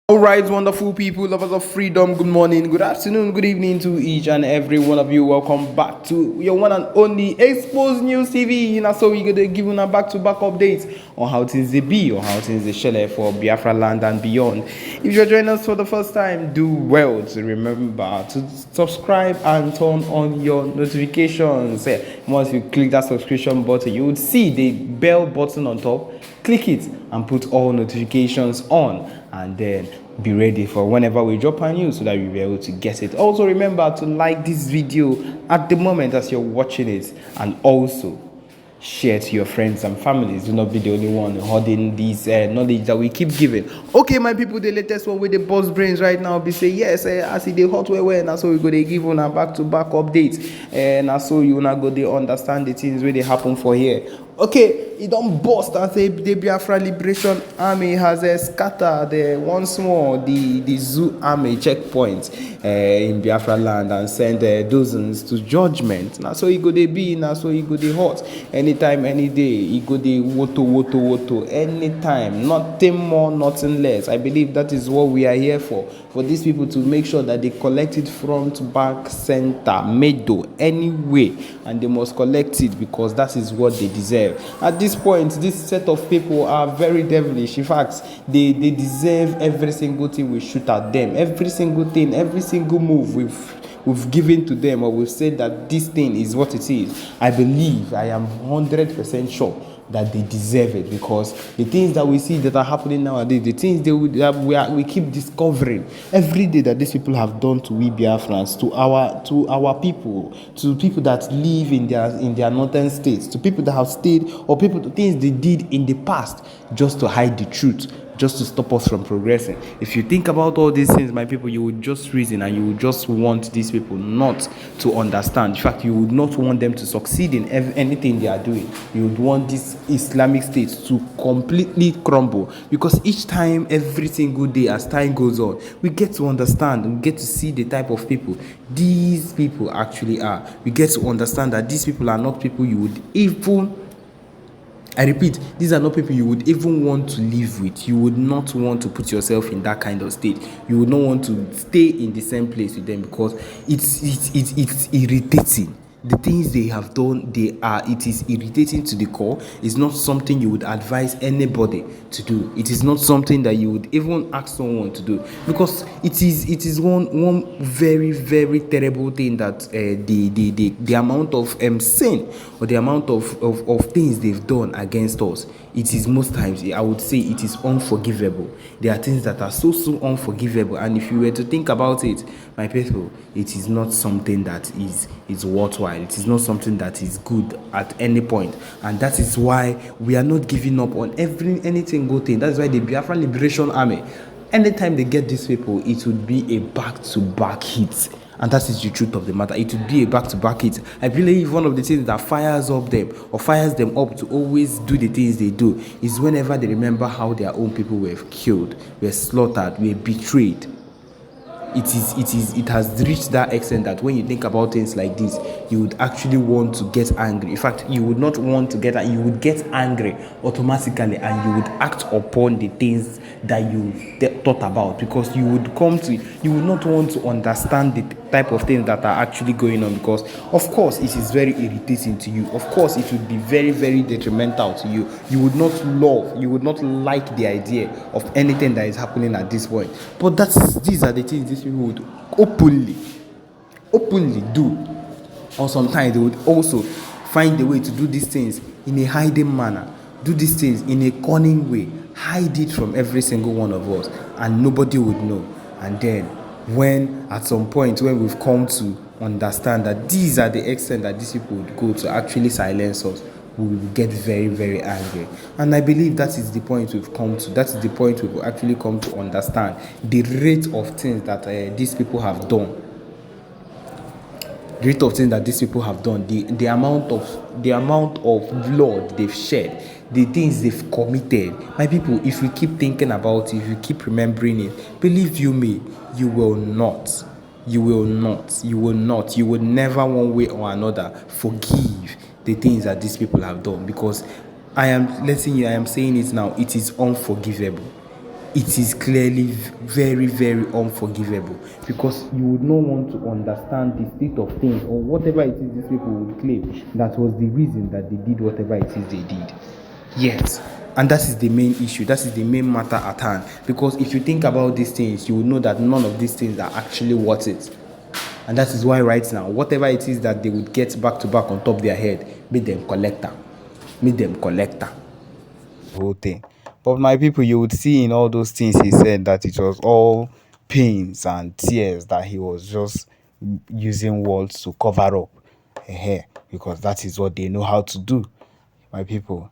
Alright, wonderful people, lovers of freedom, good morning, good afternoon, good evening to each and every one of you. Welcome back to your one and only Exposed News TV. You know, so we're gonna give you a back-to-back updates on how things they be, or how things they shell for Biafra land and beyond. If you're joining us for the first time, do well to remember to subscribe and turn on your notifications. Once you click that subscription button, you would see the bell button on top. Click it and put all notifications on, and then be ready for whenever we drop a news so that you'll be able to get it. Also remember to like this video at the moment as you're watching it, and also share to your friends and families. Do not be the only one holding this knowledge that we keep giving. Okay, my people, the latest one with the boss brains right now be say yes, I see the hot way, and so we go they give on a back-to-back updates, and so you not go they understand the things where they happen for here. Okay, it don't bust and say the Biafra Liberation Army has scattered once more the Zoo Army checkpoint in Biafra land and send dozens to Judgement. Now so it go they be, now so it go they hot anytime, any day. It go they woto anytime, nothing more, nothing less. I believe that is what we are here for these people to make sure that they collect it front, back, center, middle, anyway, and they must collect it because that is what they deserve. At this point, this set of people are very devilish. In fact, they deserve every single thing we shoot at them, every single thing, every single move we've given to them, or we've said that this thing is what it is. I believe, I am 100% sure that they deserve it, because the things that we see that are happening nowadays, the things that we keep discovering every day that these people have done to we Biafrans, to our people, to people that live in their northern states, to people that have stayed, or people to things they did in the past just to hide the truth, just to stop us from progressing. If you think about all these things, my people, you would just reason and you would just want these people not to understand. In fact, you would not want them to succeed in anything they are doing. You would want this Islamic state to completely crumble, because each time, every single day, as time goes on, we get to understand, we get to see the type of people these people actually are. We get to understand that these people are not people you would even, I repeat, these are not people you would even want to live with. You would not want to put yourself in that kind of state. You would not want to stay in the same place with them, because it's irritating. The things they have done, it is irritating to the core. It's not something you would advise anybody to do. It is not something that you would even ask someone to do, because it is one very, very terrible thing that the amount of sin, or the amount of things they've done against us, it is most times, I would say, it is unforgivable. There are things that are so unforgivable, and if you were to think about it, my people, it is not something that is worthwhile. It is not something that is good at any point, and that is why we are not giving up on anything good thing. That is why the Biafra Liberation Army, anytime they get these people, it would be a back-to-back hit. And that is the truth of the matter. It would be a back-to-back hit. I believe one of the things that fires them up to always do the things they do is whenever they remember how their own people were killed, were slaughtered, were betrayed. It has reached that extent that when you think about things like this, you would actually want to get angry. In fact, you would not want to get angry. You would get angry automatically, and you would act upon the things that you thought about, because you would not want to understand the type of things that are actually going on, because of course it is very irritating to you. Of course it would be very, very detrimental to you. You would not like the idea of anything that is happening at this point. But these are the things these people would openly do. Or sometimes they would also find a way to do these things in a hiding manner, do these things in a cunning way, hide it from every single one of us, and nobody would know. And then when at some point, when we've come to understand that these are the extent that these people would go to actually silence us, we will get very, very angry. And I believe that is the point we've come to. That is the point we've actually come to understand the rate of things that these people have done. The rate of things that these people have done, the amount of blood they've shed, the things they've committed. My people, if we keep thinking about it, if you keep remembering it, believe you me, you will never, one way or another, forgive the things that these people have done, because I am saying it now, it is unforgivable. it is clearly very, very unforgivable, because you would not want to understand the state of things or whatever it is these people would claim that was the reason that they did whatever it is they did. Yes, and that is the main issue. That is the main matter at hand. Because if you think about these things, you will know that none of these things are actually worth it. And that is why right now, whatever it is that they would get back to back on top their head, make them collector. Make them collector. Whole thing. But my people, you would see in all those things he said that it was all pains and tears, that he was just using words to cover up because that is what they know how to do. My people,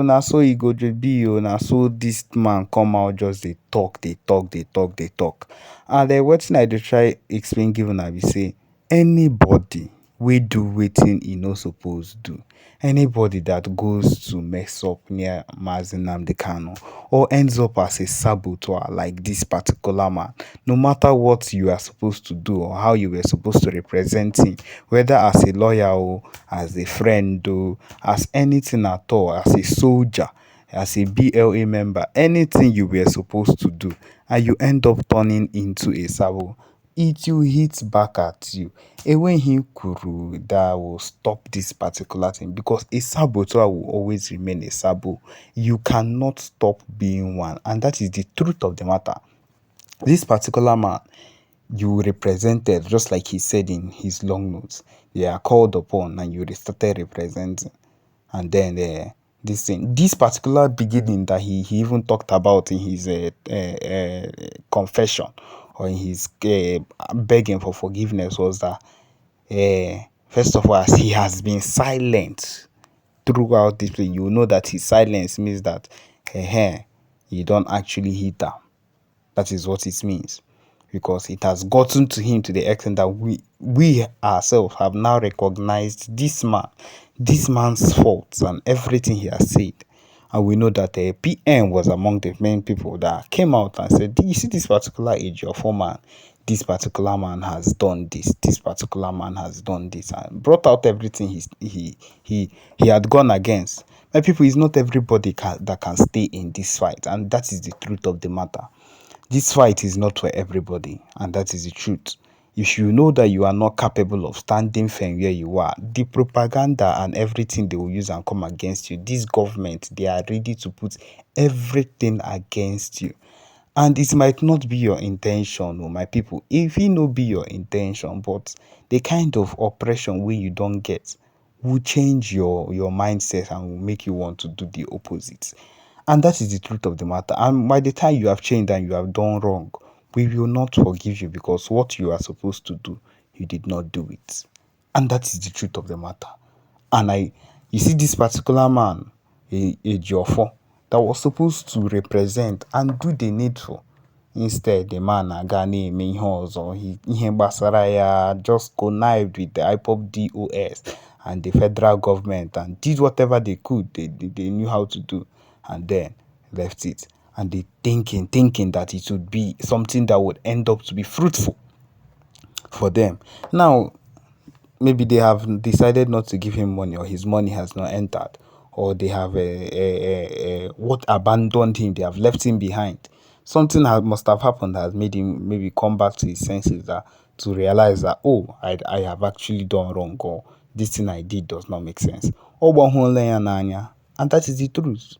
now so e go just be o, na so this man come out just they talk, they talk. And wetin I dey try explain give una be say, anybody we do wetin e no suppose do, anybody that goes to mess up near Mazi Nnamdi Kanu or ends up as a saboteur like this particular man, no matter what you are supposed to do or how you were supposed to represent him, whether as a lawyer or as a friend or as anything at all, as a soldier, as a BLA member, anything you were supposed to do, and you end up turning into a sabo, it will hit back at you. When he kuru that will stop this particular thing, because a saboteur will always remain a sabo. You cannot stop being one, and that is the truth of the matter. This particular man you represented, just like he said in his long notes, they are called upon and you started representing. And then this particular beginning that he even talked about in his confession, or in his begging for forgiveness, was that first of all, as he has been silent throughout this play, you know that his silence means that you don't actually hit her. That is what it means, because it has gotten to him to the extent that we ourselves have now recognized this man's faults and everything he has said. And we know that the PM was among the main people that came out and said, you see this particular age of man, this particular man has done this particular man has done this, and brought out everything he had gone against. My people, it's not everybody that can stay in this fight, and that is the truth of the matter. This fight is not for everybody, and that is the truth. If you know that you are not capable of standing firm where you are, the propaganda and everything they will use and come against you, this government, they are ready to put everything against you. And it might not be your intention, my people. If it no be your intention, but the kind of oppression where you don't get will change your mindset and will make you want to do the opposite. And that is the truth of the matter. And by the time you have changed and you have done wrong, we will not forgive you, because what you are supposed to do, you did not do it. And that is the truth of the matter. And you see this particular man, a Jofo, that was supposed to represent and do the needful. Instead, the man aga na-eme ihe ọzọ, ihe gbasara ya, just connived with the IPOB DOS and the federal government and did whatever they could, they knew how to do, and then left it. And they thinking that it would be something that would end up to be fruitful for them. Now, maybe they have decided not to give him money, or his money has not entered, or they have what abandoned him, they have left him behind. Something must have happened that has made him maybe come back to his senses, that to realize that, oh, I have actually done wrong, or this thing I did does not make sense. And that is the truth.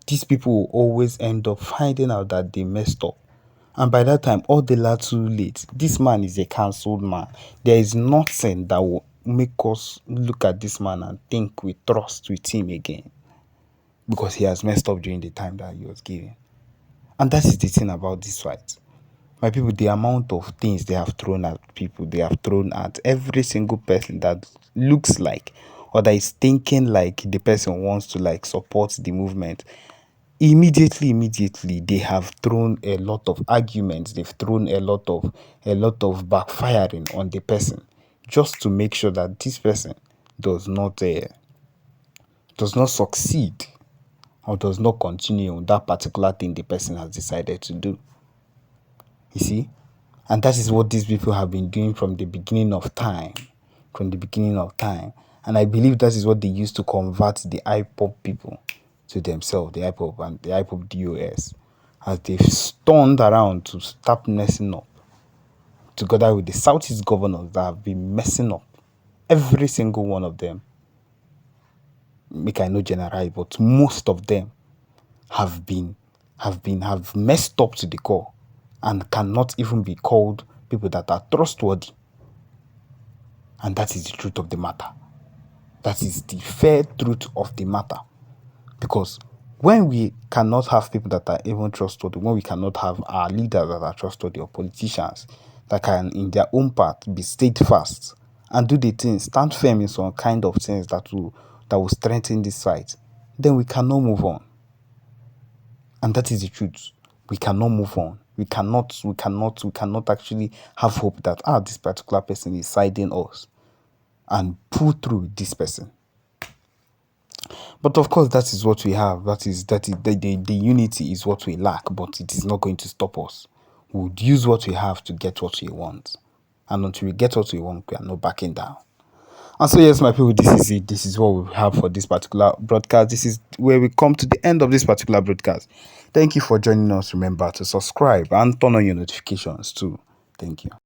These people will always end up finding out that they messed up. And by that time, all the lot too late. This man is a cancelled man. There is nothing that will make us look at this man and think we trust with him again, because he has messed up during the time that he was given. And that is the thing about this fight. My people, the amount of things they have thrown at people, they have thrown at every single person that looks like, or that is thinking like the person wants to like support the movement. Immediately they have thrown a lot of arguments, they've thrown a lot of backfiring on the person, just to make sure that this person does not succeed, or does not continue on that particular thing the person has decided to do. You see? And that is what these people have been doing from the beginning of time. And I believe that is what they used to convert the IPOP people to themselves, the IPOP and the IPOP DOS. as they've turned around to start messing up, together with the Southeast governors that have been messing up, every single one of them, make I no generalize, but most of them have messed up to the core and cannot even be called people that are trustworthy. And that is the truth of the matter. That is the fair truth of the matter. Because when we cannot have people that are even trustworthy, when we cannot have our leaders that are trustworthy or politicians that can in their own path be steadfast and do the things, stand firm in some kind of things that will strengthen this fight, then we cannot move on. And that is the truth. We cannot move on. We cannot actually have hope that this particular person is siding us and pull through this person. But of course, that is what we have. That is the unity is what we lack, but it is not going to stop us. We would use what we have to get what we want. And until we get what we want, we are not backing down. And so, yes, my people, this is it. This is what we have for this particular broadcast. This is where we come to the end of this particular broadcast. Thank you for joining us. Remember to subscribe and turn on your notifications too. Thank you.